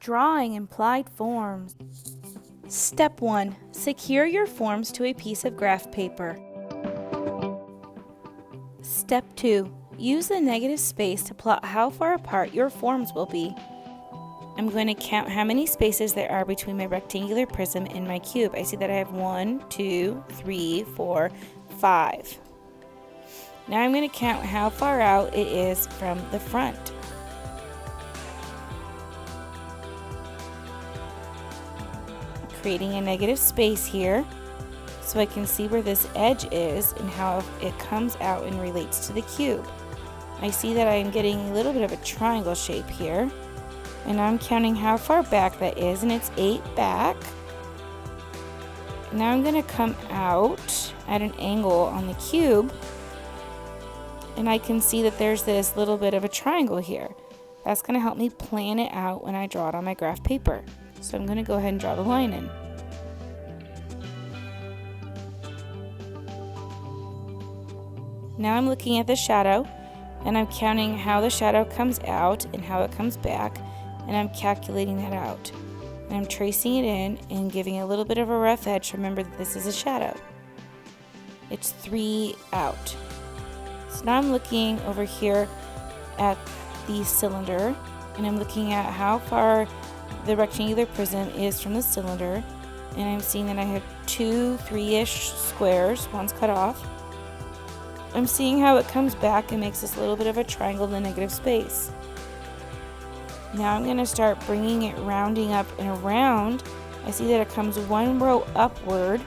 Drawing implied forms. Step 1. Secure your forms to a piece of graph paper. Step 2. Use the negative space to plot how far apart your forms will be. I'm going to count how many spaces there are between my rectangular prism and my cube. I see that I have 1, 2, 3, 4, 5. Now I'm going to count how far out it is from the front. Creating a negative space here so I can see where this edge is and how it comes out and relates to the cube. I see that I'm getting a little bit of a triangle shape here, and I'm counting how far back that is, and it's 8 back. Now I'm going to come out at an angle on the cube, and I can see that there's this little bit of a triangle here. That's going to help me plan it out when I draw it on my graph paper. So I'm going to go ahead and draw the line in. Now I'm looking at the shadow, and I'm counting how the shadow comes out and how it comes back, and I'm calculating that out. And I'm tracing it in and giving a little bit of a rough edge. Remember that this is a shadow. It's 3 out. So now I'm looking over here at the cylinder, and I'm looking at how far the rectangular prism is from the cylinder, and I'm seeing that I have 2 3-ish squares. One's cut off. I'm seeing how it comes back and makes this little bit of a triangle in the negative space. Now I'm going to start bringing it rounding up and around. I see that it comes 1 row upward,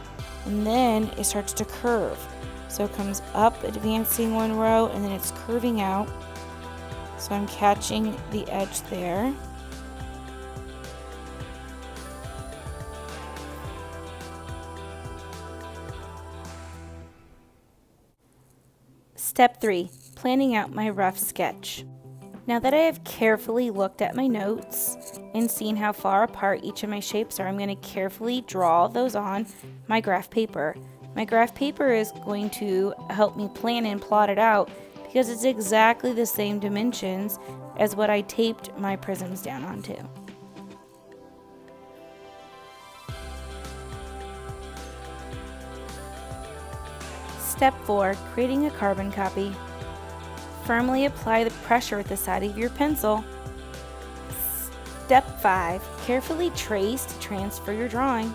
and then it starts to curve. So it comes up, advancing 1 row, and then it's curving out. So I'm catching the edge there. Step 3. Planning out my rough sketch. Now that I have carefully looked at my notes and seen how far apart each of my shapes are, I'm going to carefully draw those on my graph paper. My graph paper is going to help me plan and plot it out because it's exactly the same dimensions as what I taped my prisms down onto. Step 4. Creating a carbon copy. Firmly apply the pressure at the side of your pencil. Step 5. Carefully trace to transfer your drawing.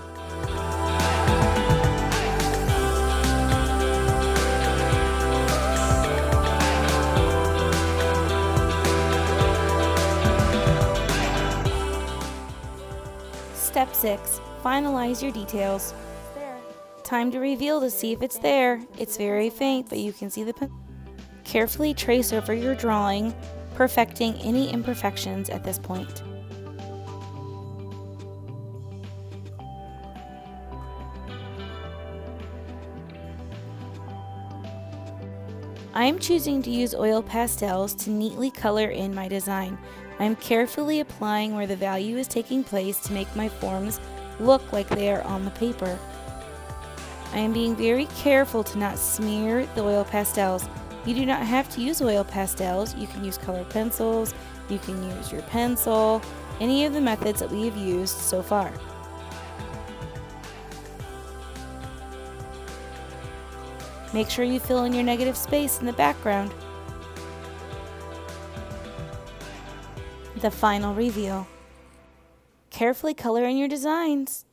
Step 6. Finalize your details. Time to reveal to see if it's there. It's very faint, but you can see the pen. Carefully trace over your drawing, perfecting any imperfections at this point. I am choosing to use oil pastels to neatly color in my design. I am carefully applying where the value is taking place to make my forms look like they are on the paper. I am being very careful to not smear the oil pastels. You do not have to use oil pastels. You can use colored pencils, you can use your pencil, any of the methods that we have used so far. Make sure you fill in your negative space in the background. The final reveal. Carefully color in your designs.